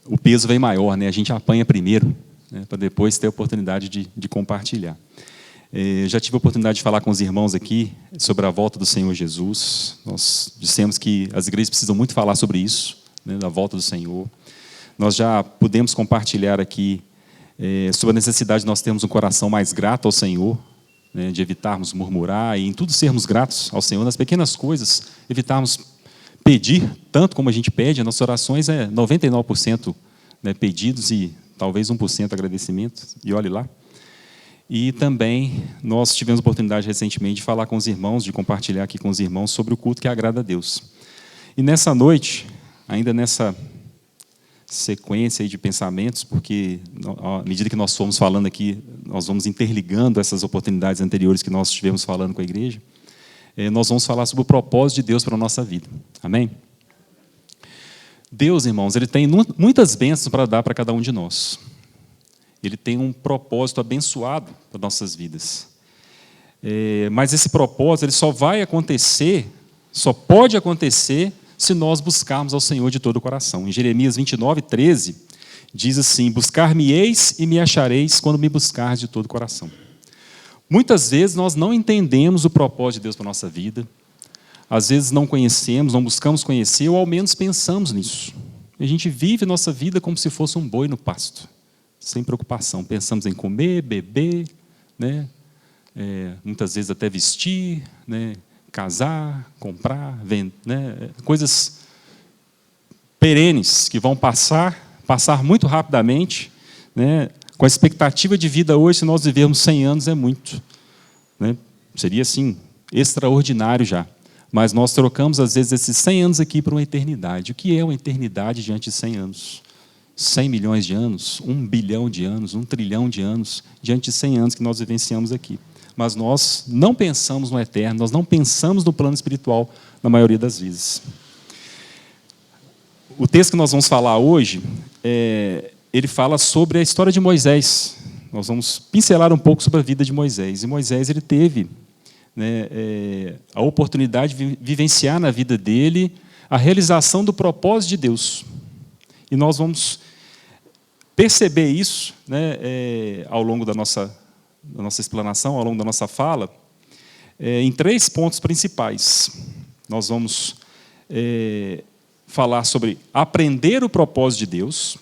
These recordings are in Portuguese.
o peso vem maior, né? A gente apanha primeiro, né, para depois ter a oportunidade de compartilhar. Já tive a oportunidade de falar com os irmãos aqui sobre a volta do Senhor Jesus. Nós dissemos que as igrejas precisam muito falar sobre isso, né, da volta do Senhor. Nós já pudemos compartilhar aqui sobre a necessidade de nós termos um coração mais grato ao Senhor, né, de evitarmos murmurar e em tudo sermos gratos ao Senhor, nas pequenas coisas, evitarmos pedir tanto como a gente pede. As nossas orações 99%, né, pedidos e talvez 1% agradecimento, e olhe lá. E também nós tivemos a oportunidade recentemente de falar com os irmãos, de compartilhar aqui com os irmãos sobre o culto que agrada a Deus. E nessa noite, ainda nessa sequência aí de pensamentos, porque à medida que nós formos falando aqui, nós vamos interligando essas oportunidades anteriores que nós estivemos falando com a igreja, nós vamos falar sobre o propósito de Deus para a nossa vida. Amém? Deus, irmãos, Ele tem muitas bênçãos para dar para cada um de nós. Ele tem um propósito abençoado para nossas vidas. Mas esse propósito ele só vai acontecer, só pode acontecer, se nós buscarmos ao Senhor de todo o coração. Em Jeremias 29:13, diz assim: buscar-me-eis e me achareis quando me buscardes de todo o coração. Muitas vezes nós não entendemos o propósito de Deus para a nossa vida. Às vezes não conhecemos, não buscamos conhecer, ou ao menos pensamos nisso. A gente vive a nossa vida como se fosse um boi no pasto, sem preocupação. Pensamos em comer, beber, né? Muitas vezes até vestir, né? Casar, comprar, vender, né? Coisas perenes que vão passar muito rapidamente, né? Com a expectativa de vida hoje, se nós vivermos 100 anos, é muito, né? Seria, assim, extraordinário já. Mas nós trocamos, às vezes, esses 100 anos aqui por uma eternidade. O que é uma eternidade diante de 100 anos? 100 milhões de anos, 1 bilhão de anos, 1 trilhão de anos, diante de 100 anos que nós vivenciamos aqui. Mas nós não pensamos no eterno, nós não pensamos no plano espiritual na maioria das vezes. O texto que nós vamos falar hoje, ele fala sobre a história de Moisés. Nós vamos pincelar um pouco sobre a vida de Moisés. E Moisés ele teve, né, a oportunidade de vivenciar na vida dele a realização do propósito de Deus. E nós vamos perceber isso, né, ao longo da nossa explanação, ao longo da nossa fala, em 3 pontos principais. Nós vamos falar sobre aprender o propósito de Deus,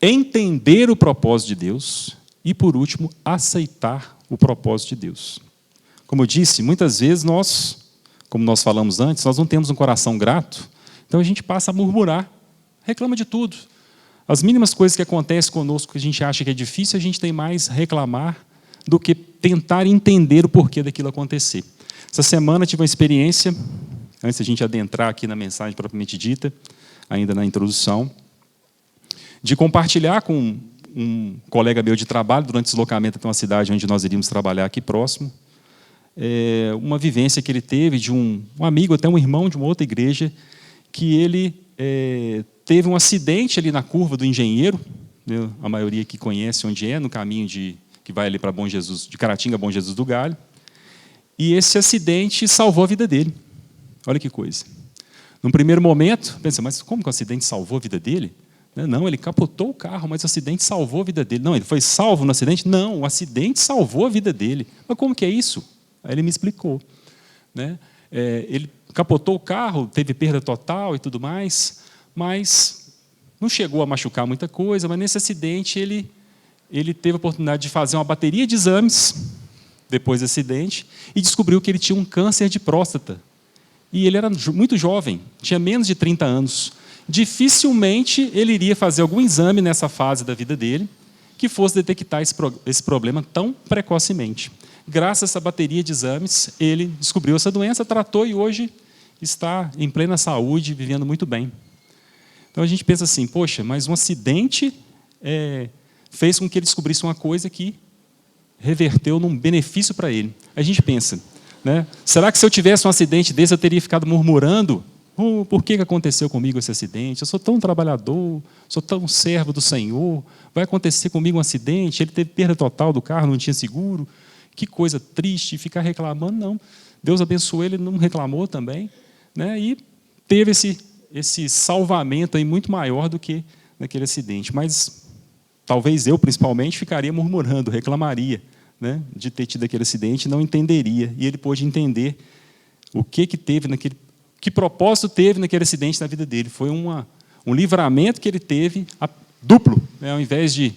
entender o propósito de Deus e, por último, aceitar o propósito de Deus. Como eu disse, muitas vezes nós, como nós falamos antes, nós não temos um coração grato, então a gente passa a murmurar, reclama de tudo. As mínimas coisas que acontecem conosco que a gente acha que é difícil, a gente tem mais reclamar do que tentar entender o porquê daquilo acontecer. Essa semana tive uma experiência, antes de a gente adentrar aqui na mensagem propriamente dita, ainda na introdução, de compartilhar com um colega meu de trabalho, durante o deslocamento até uma cidade onde nós iríamos trabalhar aqui próximo, uma vivência que ele teve de um amigo, até um irmão de uma outra igreja, que ele teve um acidente ali na curva do Engenheiro, né, a maioria que conhece onde no caminho que vai ali para Bom Jesus, de Caratinga a Bom Jesus do Galho, e esse acidente salvou a vida dele. Olha que coisa. Num primeiro momento, pensa, mas como que o acidente salvou a vida dele? Não, ele capotou o carro, mas o acidente salvou a vida dele. Não, ele foi salvo no acidente? Não, o acidente salvou a vida dele. Mas como que é isso? Aí ele me explicou, né? Ele capotou o carro, teve perda total e tudo mais, mas não chegou a machucar muita coisa, mas nesse acidente ele teve a oportunidade de fazer uma bateria de exames depois do acidente e descobriu que ele tinha um câncer de próstata. E ele era muito jovem, tinha menos de 30 anos. Dificilmente ele iria fazer algum exame nessa fase da vida dele que fosse detectar esse problema tão precocemente. Graças a essa bateria de exames, ele descobriu essa doença, tratou e hoje está em plena saúde, vivendo muito bem. Então a gente pensa assim, poxa, mas um acidente fez com que ele descobrisse uma coisa que reverteu num benefício para ele. A gente pensa, né, será que se eu tivesse um acidente desse eu teria ficado murmurando? Por que aconteceu comigo esse acidente? Eu sou tão trabalhador, sou tão servo do Senhor, vai acontecer comigo um acidente, ele teve perda total do carro, não tinha seguro, que coisa triste, ficar reclamando, não. Deus abençoou ele, não reclamou também, né? E teve esse salvamento aí muito maior do que naquele acidente. Mas talvez eu, principalmente, ficaria murmurando, reclamaria, né, de ter tido aquele acidente, não entenderia. E ele pôde entender o que teve naquele, que propósito teve naquele acidente na vida dele. Foi um livramento que ele teve duplo, né, ao invés de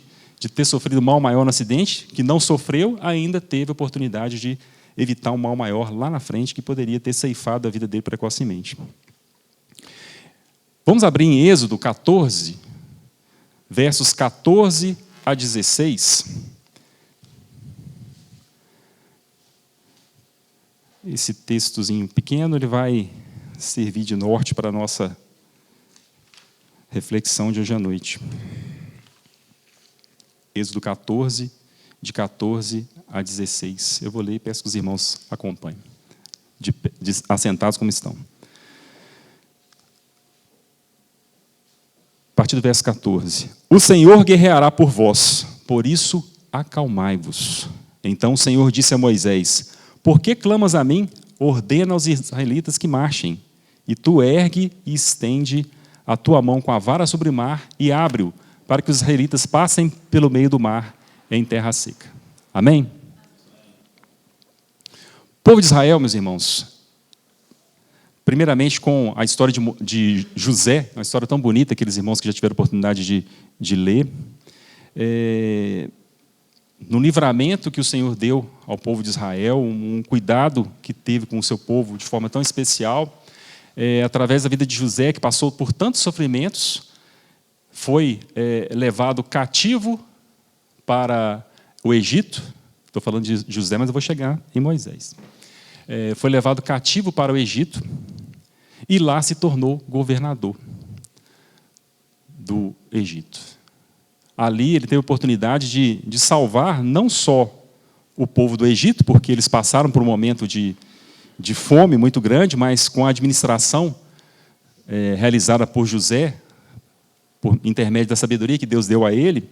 ter sofrido um mal maior no acidente, que não sofreu, ainda teve a oportunidade de evitar um mal maior lá na frente, que poderia ter ceifado a vida dele precocemente. Vamos abrir em Êxodo 14, versos 14 a 16. Esse textozinho pequeno ele vai servir de norte para a nossa reflexão de hoje à noite. Êxodo 14, de 14 a 16. Eu vou ler e peço que os irmãos acompanhem, assentados como estão. A partir do verso 14. O Senhor guerreará por vós, por isso acalmai-vos. Então o Senhor disse a Moisés: por que clamas a mim? Ordena aos israelitas que marchem. E tu ergue e estende a tua mão com a vara sobre o mar e abre-o, para que os israelitas passem pelo meio do mar em terra seca. Amém? O povo de Israel, meus irmãos, primeiramente com a história de José, uma história tão bonita, aqueles irmãos que já tiveram a oportunidade de ler, no livramento que o Senhor deu ao povo de Israel, um cuidado que teve com o seu povo de forma tão especial, através da vida de José, que passou por tantos sofrimentos, foi levado cativo para o Egito. Estou falando de José, mas eu vou chegar em Moisés. Foi levado cativo para o Egito e lá se tornou governador do Egito. Ali ele teve a oportunidade de salvar não só o povo do Egito, porque eles passaram por um momento de fome muito grande, mas com a administração realizada por José, por intermédio da sabedoria que Deus deu a ele,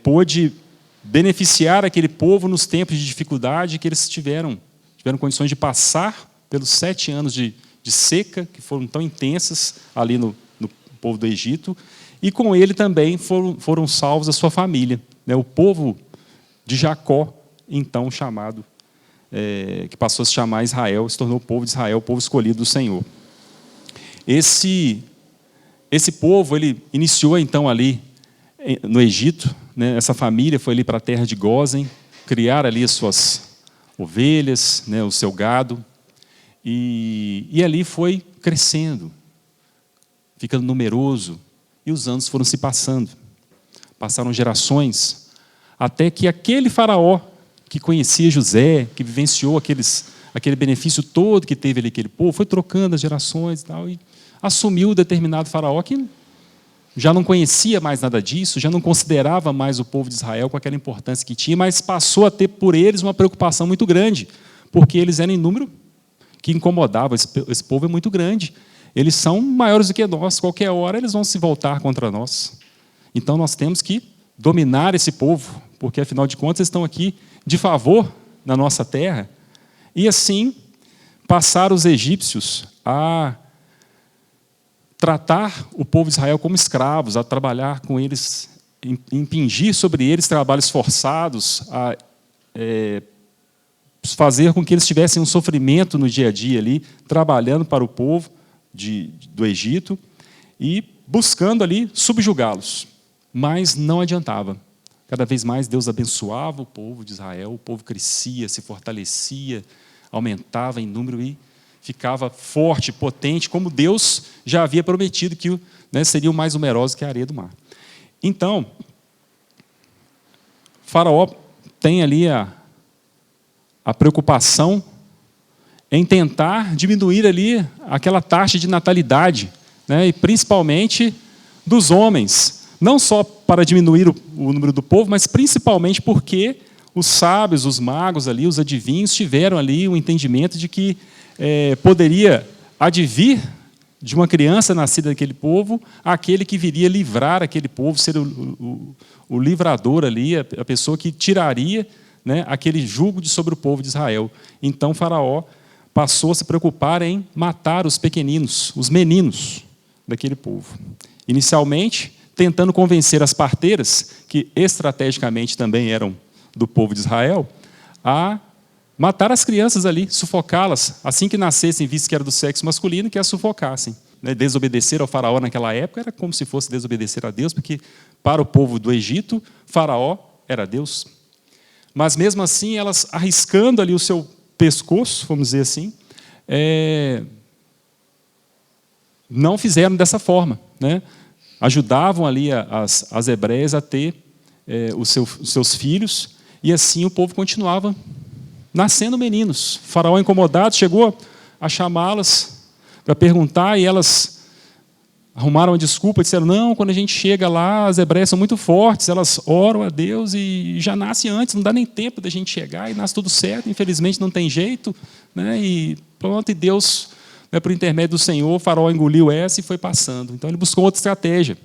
pôde beneficiar aquele povo nos tempos de dificuldade que eles tiveram condições de passar pelos 7 anos de seca, que foram tão intensas ali no povo do Egito, e com ele também foram salvos a sua família, né? O povo de Jacó, então chamado, que passou a se chamar Israel, se tornou o povo de Israel, o povo escolhido do Senhor. Esse povo, ele iniciou então ali no Egito, né? Essa família foi ali para a terra de Gósen, criar ali as suas ovelhas, né? O seu gado, e ali foi crescendo, ficando numeroso, e os anos foram se passando. Passaram gerações, até que aquele faraó que conhecia José, que vivenciou aquele benefício todo que teve ali aquele povo, foi trocando as gerações e tal, e assumiu determinado faraó que já não conhecia mais nada disso, já não considerava mais o povo de Israel com aquela importância que tinha, mas passou a ter por eles uma preocupação muito grande, porque eles eram em número que incomodava. Esse povo é muito grande, eles são maiores do que nós, qualquer hora eles vão se voltar contra nós. Então nós temos que dominar esse povo, porque afinal de contas eles estão aqui de favor na nossa terra. E assim passaram os egípcios a tratar o povo de Israel como escravos, a trabalhar com eles, impingir sobre eles trabalhos forçados, a fazer com que eles tivessem um sofrimento no dia a dia ali, trabalhando para o povo do Egito e buscando ali subjugá-los. Mas não adiantava. Cada vez mais Deus abençoava o povo de Israel, o povo crescia, se fortalecia, aumentava em número e ficava forte, potente, como Deus já havia prometido que, né, seriam mais numerosos que a areia do mar. Então, Faraó tem ali a preocupação em tentar diminuir ali aquela taxa de natalidade, né, e principalmente dos homens, não só para diminuir o número do povo, mas principalmente porque os sábios, os magos ali, os adivinhos tiveram ali o entendimento de que poderia advir de uma criança nascida daquele povo aquele que viria livrar aquele povo, ser o livrador ali, a pessoa que tiraria, né, aquele jugo sobre o povo de Israel. Então Faraó passou a se preocupar em matar os pequeninos, os meninos, daquele povo. Inicialmente, tentando convencer as parteiras, que estrategicamente também eram do povo de Israel, a matar as crianças ali, sufocá-las, assim que nascessem, visto que era do sexo masculino, que as sufocassem. Desobedecer ao faraó naquela época era como se fosse desobedecer a Deus, porque para o povo do Egito, faraó era Deus. Mas mesmo assim, elas arriscando ali o seu pescoço, vamos dizer assim, não fizeram dessa forma, né? Ajudavam ali as hebreias a ter os seus filhos, e assim o povo continuava nascendo meninos. O faraó, incomodado, chegou a chamá-las para perguntar, e elas arrumaram uma desculpa, disseram, não, quando a gente chega lá, as hebreias são muito fortes, elas oram a Deus e já nasce antes, não dá nem tempo da gente chegar, e nasce tudo certo, infelizmente não tem jeito, né? E pronto, e Deus, por intermédio do Senhor, o faraó engoliu essa e foi passando. Então ele buscou outra estratégia.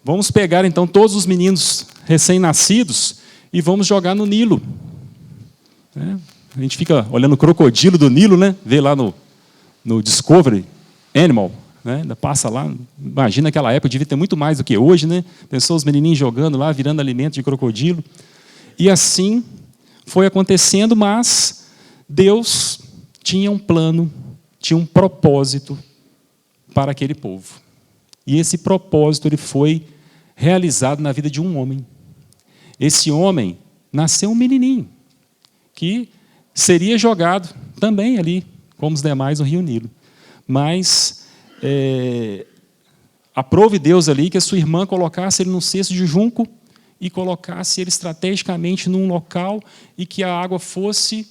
Vamos pegar então todos os meninos recém-nascidos e vamos jogar no Nilo. A gente fica olhando o crocodilo do Nilo, né? Vê lá no Discovery Animal, né? Ainda passa lá, imagina aquela época, devia ter muito mais do que hoje, né? Pensou os menininhos jogando lá, virando alimento de crocodilo. E assim foi acontecendo, mas Deus tinha um plano, tinha um propósito para aquele povo. E esse propósito ele foi realizado na vida de um homem. Esse homem nasceu um menininho, que seria jogado também ali, como os demais, no Rio Nilo. Mas aprove Deus ali que a sua irmã colocasse ele num cesto de junco e colocasse ele estrategicamente num local e que a água fosse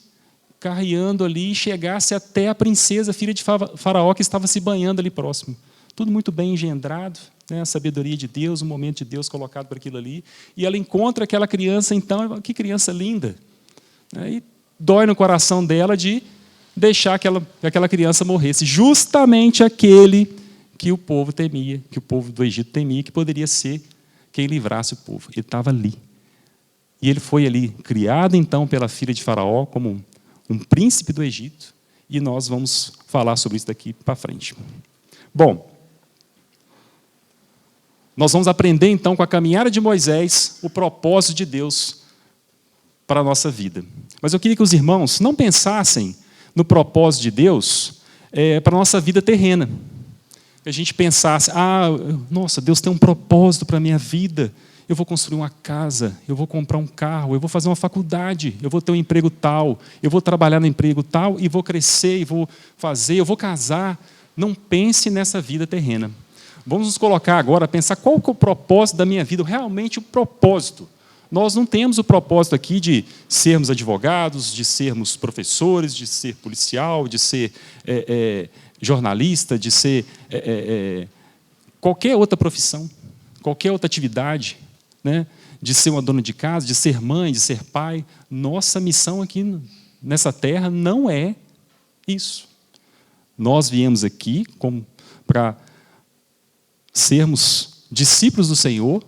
carreando ali e chegasse até a princesa, filha de Faraó, que estava se banhando ali próximo. Tudo muito bem engendrado, né? A sabedoria de Deus, o momento de Deus colocado para aquilo ali. E ela encontra aquela criança, então, que criança linda. E dói no coração dela de deixar que aquela criança morresse. Justamente aquele que o povo temia, que o povo do Egito temia, que poderia ser quem livrasse o povo. Ele estava ali. E ele foi ali criado, então, pela filha de Faraó, como um príncipe do Egito, e nós vamos falar sobre isso daqui para frente. Bom, nós vamos aprender, então, com a caminhada de Moisés, o propósito de Deus para a nossa vida. Mas eu queria que os irmãos não pensassem no propósito de Deus para a nossa vida terrena. Que a gente pensasse, nossa, Deus tem um propósito para a minha vida. Eu vou construir uma casa, eu vou comprar um carro, eu vou fazer uma faculdade, eu vou ter um emprego tal, eu vou trabalhar no emprego tal, e vou crescer, e vou fazer, eu vou casar. Não pense nessa vida terrena. Vamos nos colocar agora, pensar qual que é o propósito da minha vida, realmente o propósito. Nós não temos o propósito aqui de sermos advogados, de sermos professores, de ser policial, de ser jornalista, de ser qualquer outra profissão, qualquer outra atividade, né? De ser uma dona de casa, de ser mãe, de ser pai. Nossa missão aqui nessa terra não é isso. Nós viemos aqui para sermos discípulos do Senhor,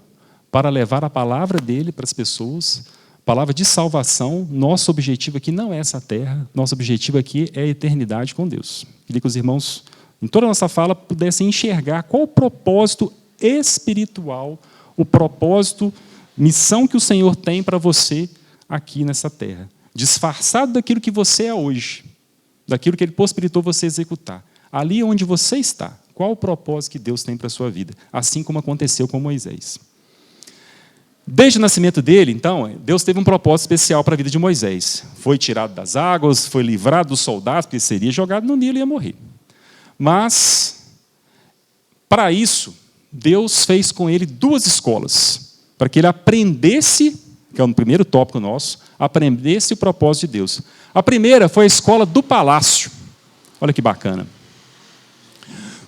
para levar a palavra dele para as pessoas, palavra de salvação. Nosso objetivo aqui não é essa terra, nosso objetivo aqui é a eternidade com Deus. Queria que os irmãos, em toda a nossa fala, pudessem enxergar qual o propósito espiritual, o propósito, missão que o Senhor tem para você aqui nessa terra. Disfarçado daquilo que você é hoje, daquilo que Ele possibilitou você executar. Ali onde você está, qual o propósito que Deus tem para a sua vida? Assim como aconteceu com Moisés. Desde o nascimento dele, então, Deus teve um propósito especial para a vida de Moisés. Foi tirado das águas, foi livrado dos soldados, porque seria jogado no Nilo e ia morrer. Mas, para isso, Deus fez com ele 2 escolas, para que ele aprendesse, que é o primeiro tópico nosso, aprendesse o propósito de Deus. A primeira foi a escola do palácio. Olha que bacana.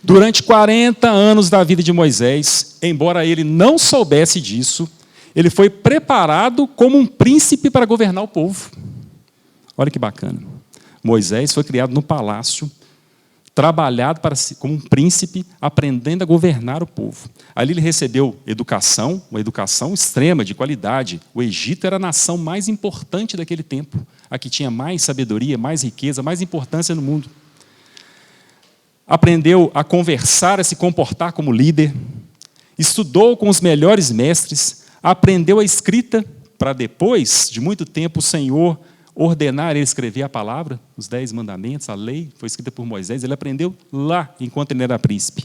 Durante 40 anos da vida de Moisés, embora ele não soubesse disso, ele foi preparado como um príncipe para governar o povo. Olha que bacana. Moisés foi criado no palácio, trabalhado como um príncipe, aprendendo a governar o povo. Ali ele recebeu educação, uma educação extrema, de qualidade. O Egito era a nação mais importante daquele tempo, a que tinha mais sabedoria, mais riqueza, mais importância no mundo. aprendeu a conversar, a se comportar como líder, estudou com os melhores mestres, aprendeu a escrita, para depois de muito tempo o Senhor ordenar ele escrever a palavra, os 10 mandamentos, a lei, foi escrita por Moisés, ele aprendeu lá, enquanto ele era príncipe.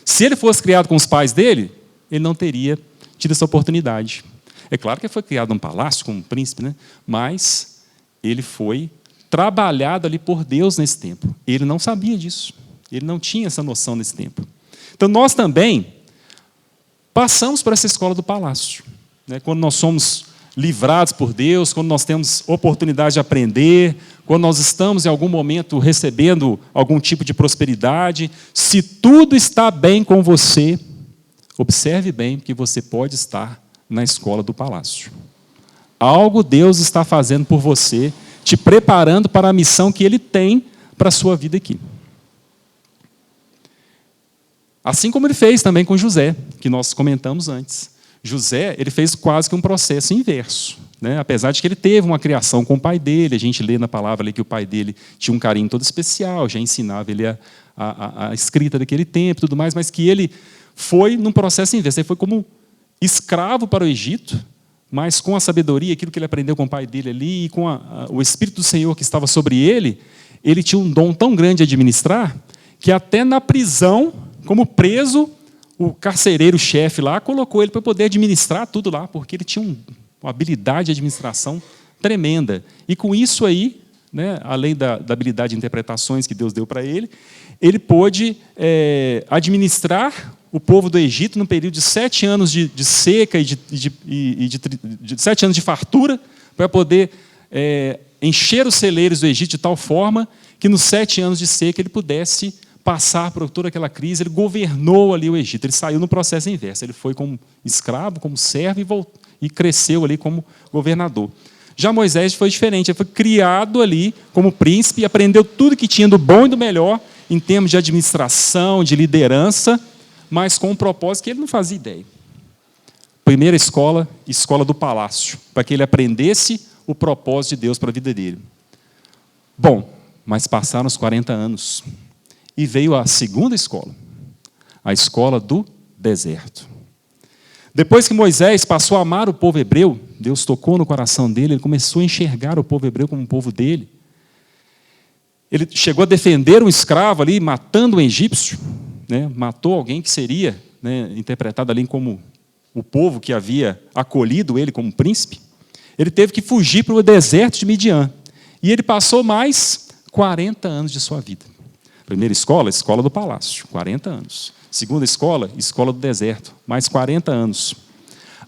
Se ele fosse criado com os pais dele, ele não teria tido essa oportunidade. É claro que ele foi criado num palácio como um príncipe, né? Mas ele foi trabalhado ali por Deus nesse tempo. Ele não sabia disso. Ele não tinha essa noção nesse tempo. Então, nós também passamos por essa escola do palácio, né? Quando nós somos livrados por Deus, quando nós temos oportunidade de aprender, quando nós estamos em algum momento recebendo algum tipo de prosperidade, se tudo está bem com você, observe bem que você pode estar na escola do palácio. Algo Deus está fazendo por você, te preparando para a missão que Ele tem para a sua vida aqui. Assim como Ele fez também com José, que nós comentamos antes. José, ele fez quase que um processo inverso, né? Apesar de que ele teve uma criação com o pai dele, a gente lê na palavra ali que o pai dele tinha um carinho todo especial, já ensinava ele a escrita daquele tempo e tudo mais, mas que ele foi num processo inverso. Ele foi como escravo para o Egito, mas com a sabedoria, aquilo que ele aprendeu com o pai dele ali, e com o Espírito do Senhor que estava sobre ele, ele tinha um dom tão grande de administrar, que até na prisão, como preso, o carcereiro-chefe lá colocou ele para poder administrar tudo lá, porque ele tinha uma habilidade de administração tremenda. E com isso aí, né, além da habilidade de interpretações que Deus deu para ele, ele pôde administrar o povo do Egito num período de 7 anos de seca e de 7 anos de fartura, para poder encher os celeiros do Egito de tal forma que nos 7 anos de seca ele pudesse passar por toda aquela crise. Ele governou ali o Egito, ele saiu no processo inverso, ele foi como escravo, como servo e cresceu ali como governador. Já Moisés foi diferente, ele foi criado ali como príncipe e aprendeu tudo que tinha do bom e do melhor em termos de administração, de liderança, mas com um propósito que ele não fazia ideia. Primeira escola, escola do palácio, para que ele aprendesse o propósito de Deus para a vida dele. Bom, mas passaram os 40 anos. E veio a segunda escola, a escola do deserto. Depois que Moisés passou a amar o povo hebreu, Deus tocou no coração dele, ele começou a enxergar o povo hebreu como um povo dele. Ele chegou a defender um escravo ali, matando um egípcio, né? Matou alguém que seria, né, interpretado ali como o povo que havia acolhido ele como príncipe. Ele teve que fugir para o deserto de Midian. E ele passou mais 40 anos de sua vida. Primeira escola, escola do palácio, 40 anos. Segunda escola, escola do deserto, mais 40 anos.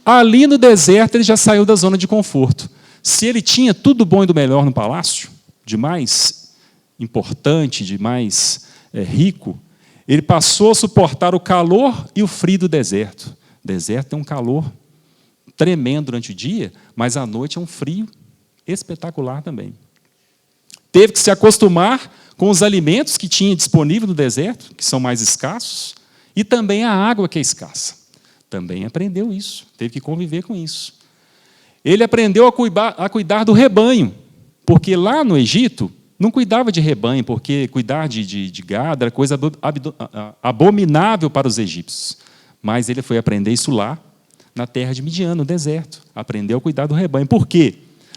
Ali no deserto ele já saiu da zona de conforto. Se ele tinha tudo bom e do melhor no palácio, de mais importante, de mais rico, ele passou a suportar o calor e o frio do deserto. O deserto tem um calor tremendo durante o dia, mas à noite é um frio espetacular também. Teve que se acostumar com os alimentos que tinha disponível no deserto, que são mais escassos, e também a água que é escassa. Também aprendeu isso, teve que conviver com isso. Ele aprendeu a cuidar do rebanho, porque lá no Egito não cuidava de rebanho, porque cuidar de gado era coisa abominável para os egípcios. Mas ele foi aprender isso lá, na terra de Midian, no deserto. Aprendeu a cuidar do rebanho. Por quê?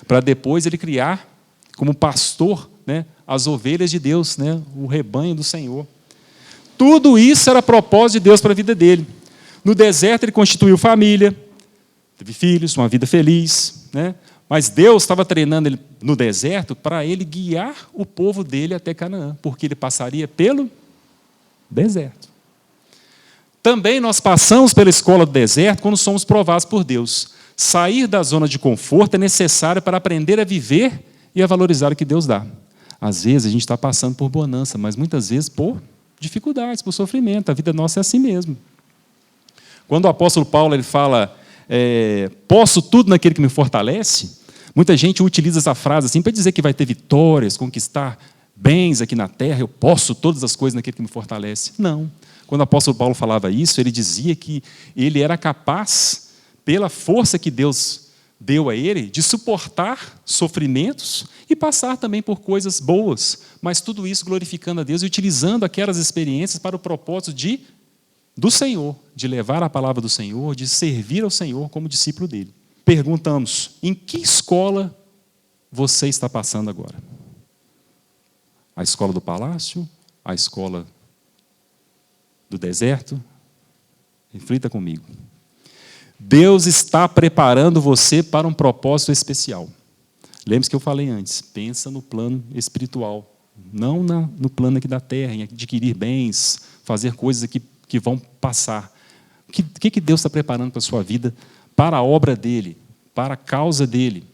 Para depois ele criar, como pastor, né, as ovelhas de Deus, né, o rebanho do Senhor. Tudo isso era propósito de Deus para a vida dele. No deserto ele constituiu família, teve filhos, uma vida feliz, né? Mas Deus estava treinando ele no deserto para ele guiar o povo dele até Canaã, porque ele passaria pelo deserto. Também nós passamos pela escola do deserto quando somos provados por Deus. Sair da zona de conforto é necessário para aprender a viver e a valorizar o que Deus dá. Às vezes a gente está passando por bonança, mas muitas vezes por dificuldades, por sofrimento. A vida nossa é assim mesmo. Quando o apóstolo Paulo ele fala, posso tudo naquele que me fortalece, muita gente utiliza essa frase assim para dizer que vai ter vitórias, conquistar bens aqui na terra, eu posso todas as coisas naquele que me fortalece. Não. Quando o apóstolo Paulo falava isso, ele dizia que ele era capaz, pela força que Deus deu a ele de suportar sofrimentos e passar também por coisas boas, mas tudo isso glorificando a Deus e utilizando aquelas experiências para o propósito do Senhor, de levar a palavra do Senhor, de servir ao Senhor como discípulo dele. Perguntamos, em que escola você está passando agora? A escola do palácio? A escola do deserto? Reflita comigo. Deus está preparando você para um propósito especial. Lembre-se que eu falei antes, pensa no plano espiritual, não no plano aqui da terra, em adquirir bens, fazer coisas aqui que vão passar. O que Deus está preparando para a sua vida, para a obra dEle, para a causa dEle,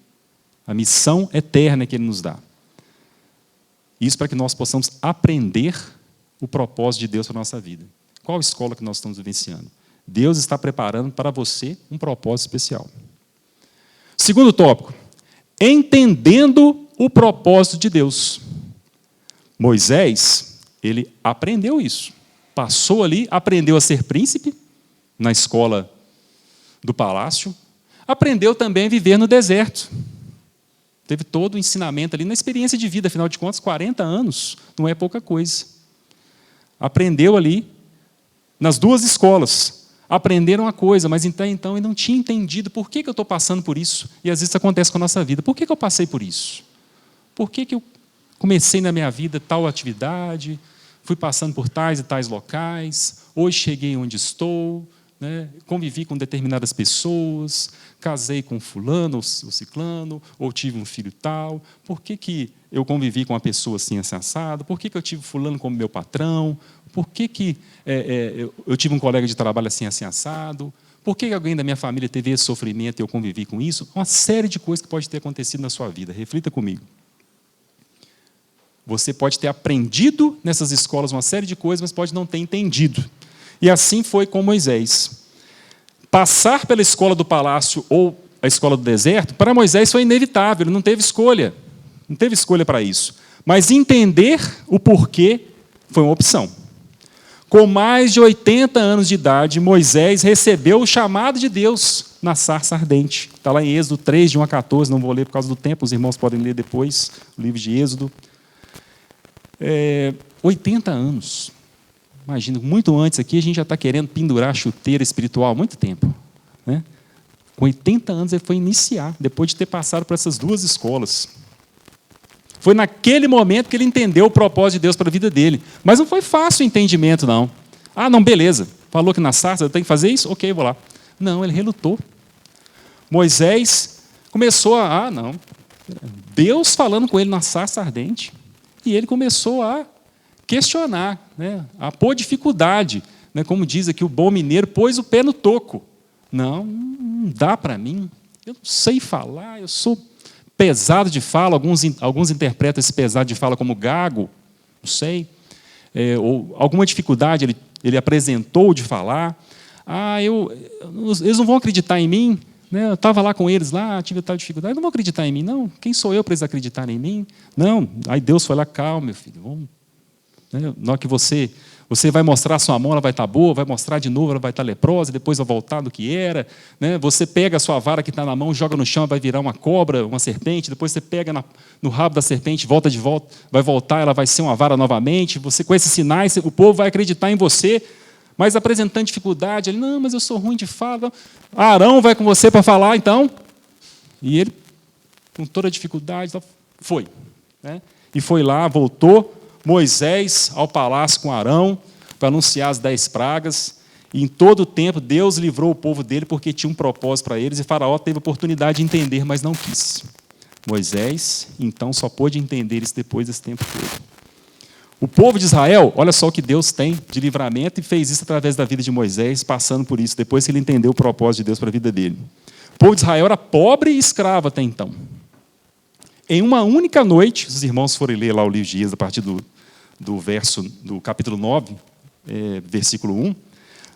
a missão eterna que Ele nos dá. Isso para que nós possamos aprender o propósito de Deus para a nossa vida. Qual escola que nós estamos vivenciando? Deus está preparando para você um propósito especial. Segundo tópico, entendendo o propósito de Deus. Moisés, ele aprendeu isso. Passou ali, aprendeu a ser príncipe, na escola do palácio. Aprendeu também a viver no deserto. Teve todo o ensinamento ali na experiência de vida, afinal de contas, 40 anos não é pouca coisa. Aprendeu ali nas duas escolas. Aprenderam a coisa, mas então ele não tinha entendido por que eu estou passando por isso. E às vezes isso acontece com a nossa vida. Por que eu passei por isso? Por que eu comecei na minha vida tal atividade, fui passando por tais e tais locais, hoje cheguei onde estou, né? Convivi com determinadas pessoas, casei com fulano ou ciclano, ou tive um filho tal. Por que eu convivi com uma pessoa assim assado? Por que eu tive fulano como meu patrão? Por que eu tive um colega de trabalho assim assado? Por que alguém da minha família teve esse sofrimento e eu convivi com isso? Uma série de coisas que pode ter acontecido na sua vida. Reflita comigo. Você pode ter aprendido nessas escolas uma série de coisas, mas pode não ter entendido. E assim foi com Moisés. Passar pela escola do palácio ou a escola do deserto, para Moisés foi inevitável, ele não teve escolha. Não teve escolha para isso. Mas entender o porquê foi uma opção. Com mais de 80 anos de idade, Moisés recebeu o chamado de Deus na sarça ardente. Está lá em Êxodo 3, de 1 a 14, não vou ler por causa do tempo, os irmãos podem ler depois, o livro de Êxodo. 80 anos. Imagina, muito antes aqui, a gente já está querendo pendurar a chuteira espiritual há muito tempo. Né? Com 80 anos, ele foi iniciar, depois de ter passado por essas duas escolas. Foi naquele momento que ele entendeu o propósito de Deus para a vida dele. Mas não foi fácil o entendimento, não. Ah, não, beleza. Falou que na sarça eu tenho que fazer isso? Ok, vou lá. Não, ele relutou. Moisés começou não. Deus falando com ele na sarça ardente. E ele começou a questionar, né, a pôr dificuldade. Né, como diz aqui o bom mineiro, pôs o pé no toco. Não dá para mim. Eu não sei falar, eu sou pesado de fala, alguns interpretam esse pesado de fala como gago, não sei, ou alguma dificuldade ele apresentou de falar. Eles não vão acreditar em mim, né? Eu estava lá com eles, tive tal dificuldade, eles não vão acreditar em mim, não. Quem sou eu para eles acreditarem em mim? Não. Aí Deus foi lá, calma, meu filho, vamos. Né? Na hora que você vai mostrar a sua mão, ela vai estar boa, vai mostrar de novo, ela vai estar leprosa, depois vai voltar do que era. Né? Você pega a sua vara que está na mão, joga no chão, vai virar uma cobra, uma serpente, depois você pega no rabo da serpente, vai voltar, ela vai ser uma vara novamente. Você, com esses sinais, o povo vai acreditar em você, mas apresentando dificuldade, ele, não, mas eu sou ruim de fala. Arão vai com você para falar, então. E ele, com toda a dificuldade, foi. Né? E foi lá, voltou, Moisés ao palácio com Arão para anunciar as 10 pragas. E em todo o tempo Deus livrou o povo dele porque tinha um propósito para eles e Faraó teve a oportunidade de entender, mas não quis. Moisés, então, só pôde entender isso depois desse tempo todo. O povo de Israel, olha só o que Deus tem de livramento e fez isso através da vida de Moisés, passando por isso, depois que ele entendeu o propósito de Deus para a vida dele. O povo de Israel era pobre e escravo até então. Em uma única noite, os irmãos forem ler lá o livro de Êxodo, a partir do capítulo 9, versículo 1,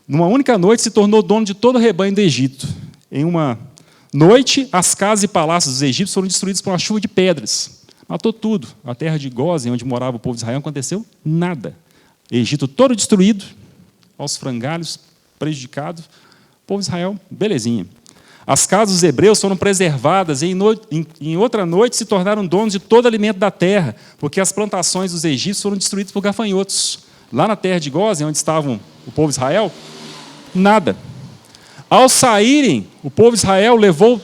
numa única noite se tornou dono de todo o rebanho do Egito. Em uma noite, as casas e palácios dos egípcios foram destruídos por uma chuva de pedras. Matou tudo. A terra de Gósen, onde morava o povo de Israel, não aconteceu nada. Egito todo destruído, aos frangalhos, prejudicado. O povo de Israel, belezinha. As casas dos hebreus foram preservadas e em outra noite se tornaram donos de todo alimento da terra, porque as plantações dos egípcios foram destruídas por gafanhotos. Lá na terra de Gósen, onde estavam o povo de Israel, nada. Ao saírem, o povo de Israel levou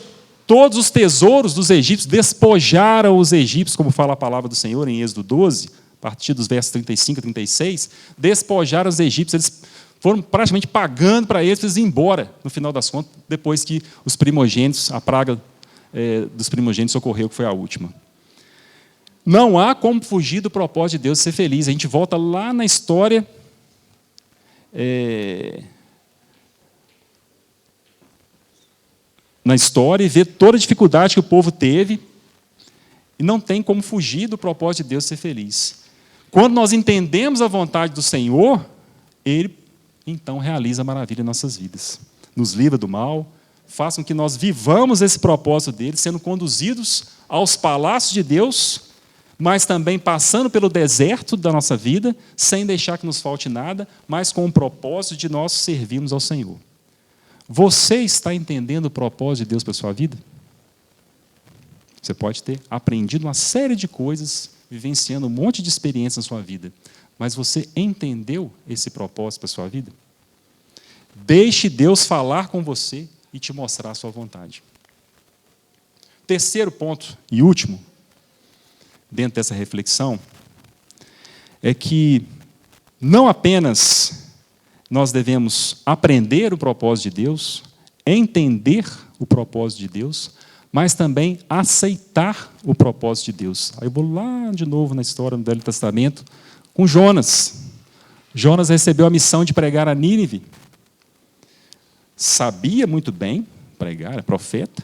todos os tesouros dos egípcios, despojaram os egípcios, como fala a palavra do Senhor em Êxodo 12, a partir dos versos 35 e 36, despojaram os egípcios, eles foram praticamente pagando para eles ir embora, no final das contas, depois que os primogênitos, a praga dos primogênitos ocorreu, que foi a última. Não há como fugir do propósito de Deus ser feliz. A gente volta lá na história, e vê toda a dificuldade que o povo teve, e não tem como fugir do propósito de Deus ser feliz. Quando nós entendemos a vontade do Senhor, Ele então realiza a maravilha em nossas vidas. Nos livra do mal, faz com que nós vivamos esse propósito dele, sendo conduzidos aos palácios de Deus, mas também passando pelo deserto da nossa vida, sem deixar que nos falte nada, mas com o propósito de nós servirmos ao Senhor. Você está entendendo o propósito de Deus para a sua vida? Você pode ter aprendido uma série de coisas, vivenciando um monte de experiências na sua vida, mas você entendeu esse propósito para a sua vida? Deixe Deus falar com você e te mostrar a sua vontade. Terceiro ponto e último, dentro dessa reflexão, é que não apenas nós devemos aprender o propósito de Deus, entender o propósito de Deus, mas também aceitar o propósito de Deus. Aí eu vou lá de novo na história do Velho Testamento, com Jonas. Jonas recebeu a missão de pregar a Nínive. Sabia muito bem pregar, era profeta,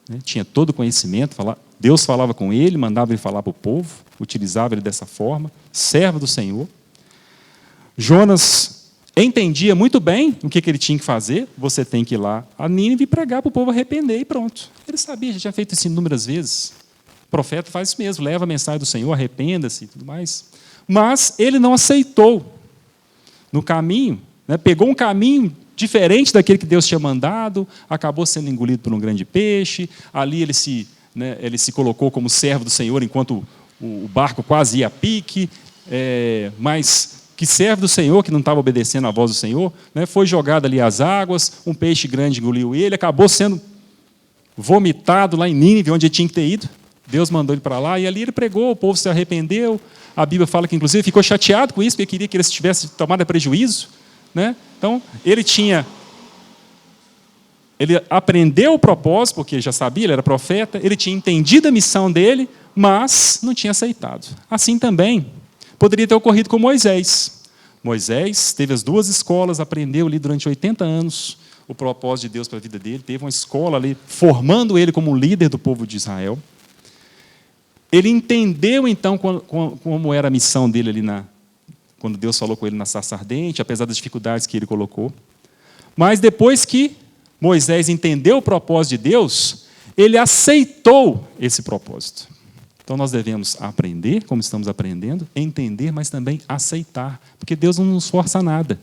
né? Tinha todo o conhecimento, Deus falava com ele, mandava ele falar para o povo, utilizava ele dessa forma, servo do Senhor. Jonas entendia muito bem o que ele tinha que fazer. Você tem que ir lá a Nínive e pregar para o povo arrepender e pronto. Ele sabia, já tinha feito isso inúmeras vezes. O profeta faz isso mesmo, leva a mensagem do Senhor, arrependa-se e tudo mais. Mas ele não aceitou no caminho, né? Pegou um caminho diferente daquele que Deus tinha mandado, acabou sendo engolido por um grande peixe, ali ele se colocou como servo do Senhor enquanto o barco quase ia a pique, mas que servo do Senhor, que não estava obedecendo à voz do Senhor, né? Foi jogado ali às águas, um peixe grande engoliu ele, acabou sendo vomitado lá em Nínive, onde ele tinha que ter ido. Deus mandou ele para lá, e ali ele pregou, o povo se arrependeu. A Bíblia fala que, inclusive, ficou chateado com isso, porque queria que eles tivessem tomado prejuízo, né? Então, ele aprendeu o propósito, porque já sabia, ele era profeta, ele tinha entendido a missão dele, mas não tinha aceitado. Assim também poderia ter ocorrido com Moisés. Moisés teve as duas escolas, aprendeu ali durante 80 anos o propósito de Deus para a vida dele, teve uma escola ali, formando ele como líder do povo de Israel. Ele entendeu, então, como era a missão dele ali quando Deus falou com ele na sarça ardente, apesar das dificuldades que ele colocou. Mas depois que Moisés entendeu o propósito de Deus, ele aceitou esse propósito. Então nós devemos aprender, como estamos aprendendo, entender, mas também aceitar, porque Deus não nos força a nada.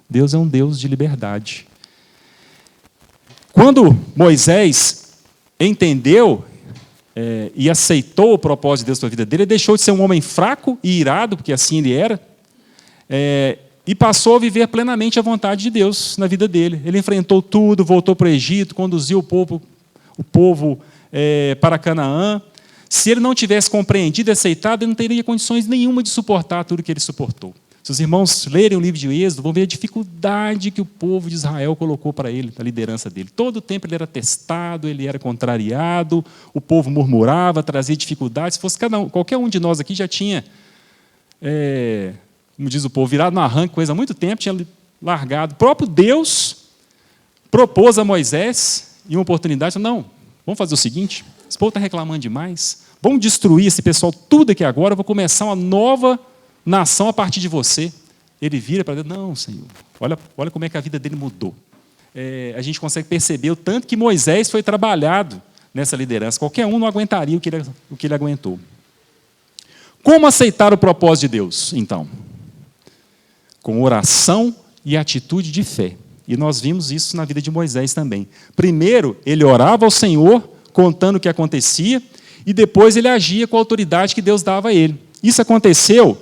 Deus é um Deus de liberdade. Quando Moisés entendeu e aceitou o propósito de Deus para a vida dele, ele deixou de ser um homem fraco e irado, porque assim ele era, e passou a viver plenamente a vontade de Deus na vida dele. Ele enfrentou tudo, voltou para o Egito, conduziu o povo para Canaã. Se ele não tivesse compreendido e aceitado, ele não teria condições nenhuma de suportar tudo que ele suportou. Se os irmãos lerem o livro de Êxodo, vão ver a dificuldade que o povo de Israel colocou para ele, a liderança dele. Todo o tempo ele era testado, ele era contrariado, o povo murmurava, trazia dificuldades. Se fosse qualquer um de nós aqui já tinha, como diz o povo, virado no arranque, coisa há muito tempo, tinha largado. O próprio Deus propôs a Moisés, em uma oportunidade, não, vamos fazer o seguinte, esse povo está reclamando demais, vamos destruir esse pessoal tudo aqui agora, eu vou começar uma nova nação a partir de você. Ele vira para Deus, não, Senhor, olha como é que a vida dele mudou. A gente consegue perceber o tanto que Moisés foi trabalhado nessa liderança. Qualquer um não aguentaria o que ele aguentou. Como aceitar o propósito de Deus, então? Com oração e atitude de fé. E nós vimos isso na vida de Moisés também. Primeiro, ele orava ao Senhor, contando o que acontecia, e depois ele agia com a autoridade que Deus dava a ele. Isso aconteceu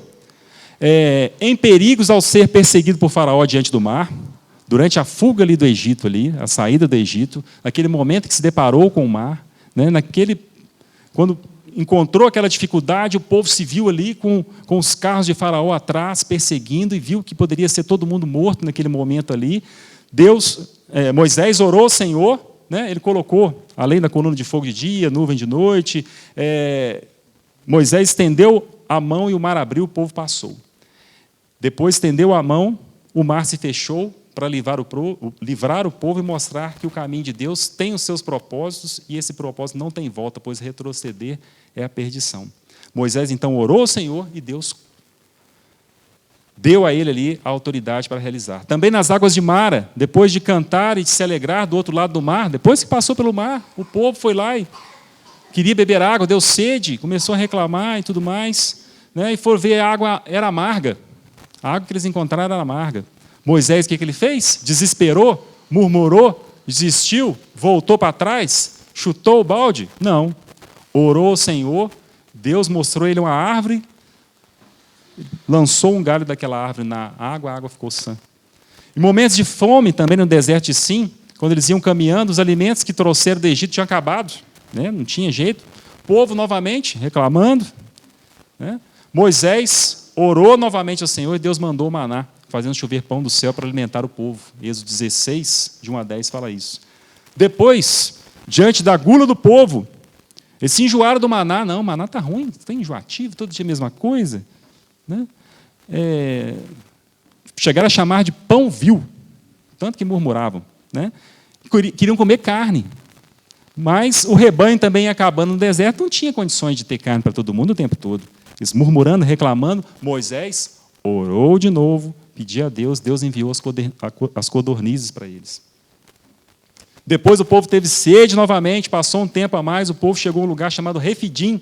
em perigos ao ser perseguido por Faraó diante do mar, durante a fuga ali do Egito, a saída do Egito, naquele momento que se deparou com o mar, né, quando encontrou aquela dificuldade, o povo se viu ali com os carros de Faraó atrás, perseguindo, e viu que poderia ser todo mundo morto naquele momento ali. Moisés orou ao Senhor, né, ele colocou, além da coluna de fogo de dia, nuvem de noite, Moisés estendeu a mão e o mar abriu, o povo passou. Depois estendeu a mão, o mar se fechou para livrar o povo e mostrar que o caminho de Deus tem os seus propósitos e esse propósito não tem volta, pois retroceder é a perdição. Moisés então orou ao Senhor e Deus deu a ele ali a autoridade para realizar. Também nas águas de Mara, depois de cantar e de se alegrar do outro lado do mar, depois que passou pelo mar, o povo foi lá e queria beber água, deu sede, começou a reclamar e tudo mais, né? E for ver, a água era amarga. A água que eles encontraram era amarga. Moisés, o que ele fez? Desesperou, murmurou, desistiu, voltou para trás, chutou o balde? Não. Orou ao Senhor, Deus mostrou a ele uma árvore, lançou um galho daquela árvore na água, a água ficou sã. Em momentos de fome, também no deserto de Sim, quando eles iam caminhando, os alimentos que trouxeram do Egito tinham acabado, né? Não tinha jeito. O povo novamente reclamando, né? Moisés orou novamente ao Senhor e Deus mandou o maná, fazendo chover pão do céu para alimentar o povo. Êxodo 16, de 1 a 10, fala isso. Depois, diante da gula do povo, eles se enjoaram do maná. Não, o maná está ruim, está enjoativo, todo dia a mesma coisa. Né? Chegaram a chamar de pão vil, tanto que murmuravam. Né? Queriam comer carne. Mas o rebanho também acabando no deserto, não tinha condições de ter carne para todo mundo o tempo todo. Eles murmurando, reclamando, Moisés orou de novo, pediu a Deus, Deus enviou as codornizes para eles. Depois o povo teve sede novamente, passou um tempo a mais, o povo chegou a um lugar chamado Refidim,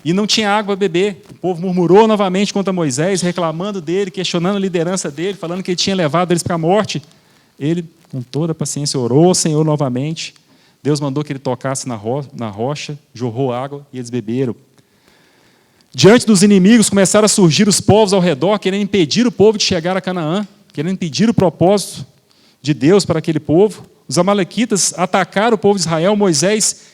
e não tinha água para beber. O povo murmurou novamente contra Moisés, reclamando dele, questionando a liderança dele, falando que ele tinha levado eles para a morte. Ele, com toda a paciência, orou ao Senhor novamente. Deus mandou que ele tocasse na rocha, jorrou água e eles beberam. Diante dos inimigos, começaram a surgir os povos ao redor, querendo impedir o povo de chegar a Canaã, querendo impedir o propósito de Deus para aquele povo. Os amalequitas atacaram o povo de Israel. Moisés,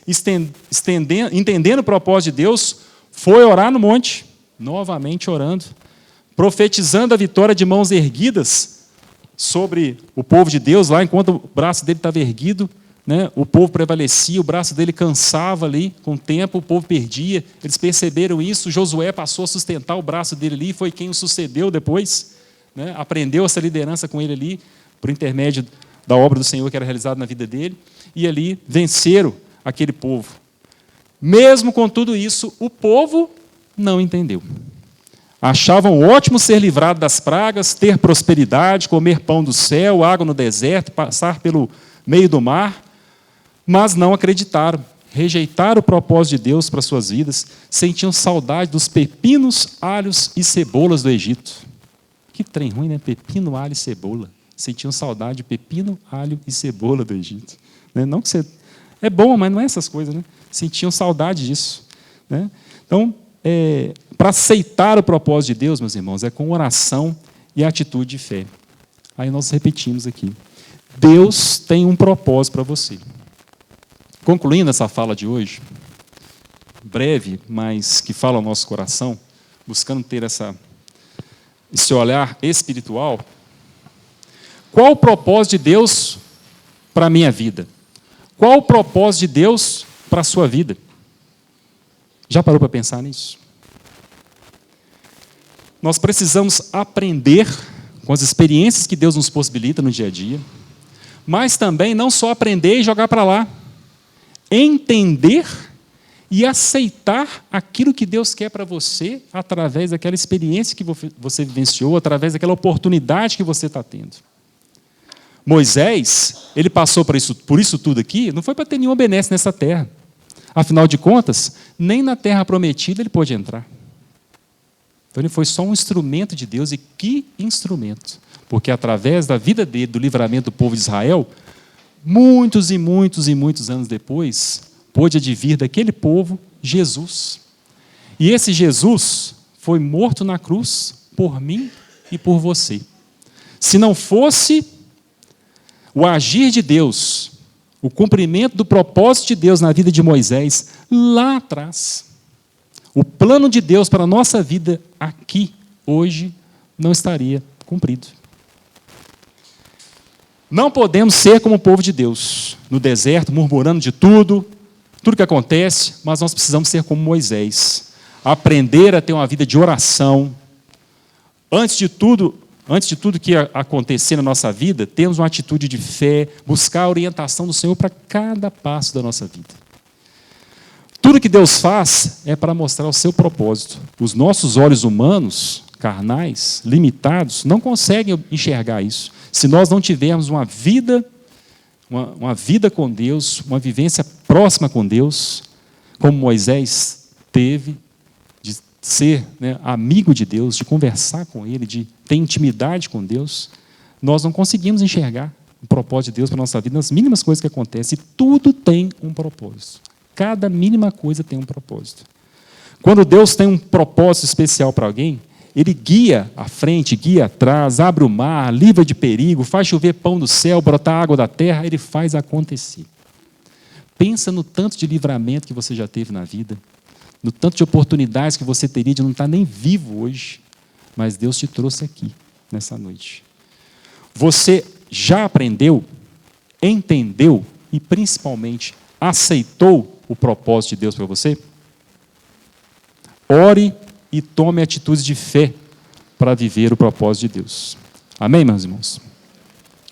entendendo o propósito de Deus, foi orar no monte, novamente orando, profetizando a vitória de mãos erguidas sobre o povo de Deus, lá enquanto o braço dele estava erguido, né, o povo prevalecia, o braço dele cansava ali, com o tempo o povo perdia, eles perceberam isso, Josué passou a sustentar o braço dele ali, foi quem o sucedeu depois, né, aprendeu essa liderança com ele ali, por intermédio da obra do Senhor que era realizada na vida dele, e ali venceram aquele povo. Mesmo com tudo isso, o povo não entendeu. Achavam ótimo ser livrado das pragas, ter prosperidade, comer pão do céu, água no deserto, passar pelo meio do mar, mas não acreditaram, rejeitaram o propósito de Deus para suas vidas, sentiam saudade dos pepinos, alhos e cebolas do Egito. Que trem ruim, né? Pepino, alho e cebola. Sentiam saudade de pepino, alho e cebola do Egito. Não que você... É bom, mas não é essas coisas, né? Sentiam saudade disso. Né? Então, para aceitar o propósito de Deus, meus irmãos, é com oração e atitude de fé. Aí nós repetimos aqui. Deus tem um propósito para você. Concluindo essa fala de hoje, breve, mas que fala ao nosso coração, buscando ter esse olhar espiritual, qual o propósito de Deus para a minha vida? Qual o propósito de Deus para a sua vida? Já parou para pensar nisso? Nós precisamos aprender com as experiências que Deus nos possibilita no dia a dia, mas também não só aprender e jogar para lá, entender e aceitar aquilo que Deus quer para você através daquela experiência que você vivenciou, através daquela oportunidade que você está tendo. Moisés, ele passou por isso tudo aqui, não foi para ter nenhuma benesse nessa terra. Afinal de contas, nem na terra prometida ele pôde entrar. Então ele foi só um instrumento de Deus, e que instrumento! Porque através da vida dele, do livramento do povo de Israel, muitos e muitos e muitos anos depois, pôde advir daquele povo Jesus. E esse Jesus foi morto na cruz por mim e por você. Se não fosse o agir de Deus, o cumprimento do propósito de Deus na vida de Moisés, lá atrás, o plano de Deus para a nossa vida aqui, hoje, não estaria cumprido. Não podemos ser como o povo de Deus, no deserto, murmurando de tudo que acontece, mas nós precisamos ser como Moisés, aprender a ter uma vida de oração. Antes de tudo que acontecer na nossa vida, temos uma atitude de fé, buscar a orientação do Senhor para cada passo da nossa vida. Tudo que Deus faz é para mostrar o seu propósito. Os nossos olhos humanos, carnais, limitados, não conseguem enxergar isso. Se nós não tivermos uma vida com Deus, uma vivência próxima com Deus, como Moisés teve, de ser amigo de Deus, de conversar com Ele, de ter intimidade com Deus, nós não conseguimos enxergar o propósito de Deus para a nossa vida nas mínimas coisas que acontecem. E tudo tem um propósito. Cada mínima coisa tem um propósito. Quando Deus tem um propósito especial para alguém, Ele guia à frente, guia atrás, abre o mar, livra de perigo, faz chover pão do céu, brotar água da terra, Ele faz acontecer. Pensa no tanto de livramento que você já teve na vida, no tanto de oportunidades que você teria de não estar nem vivo hoje, mas Deus te trouxe aqui, nessa noite. Você já aprendeu, entendeu e, principalmente, aceitou o propósito de Deus para você? Ore e tome atitudes de fé para viver o propósito de Deus. Amém, meus irmãos?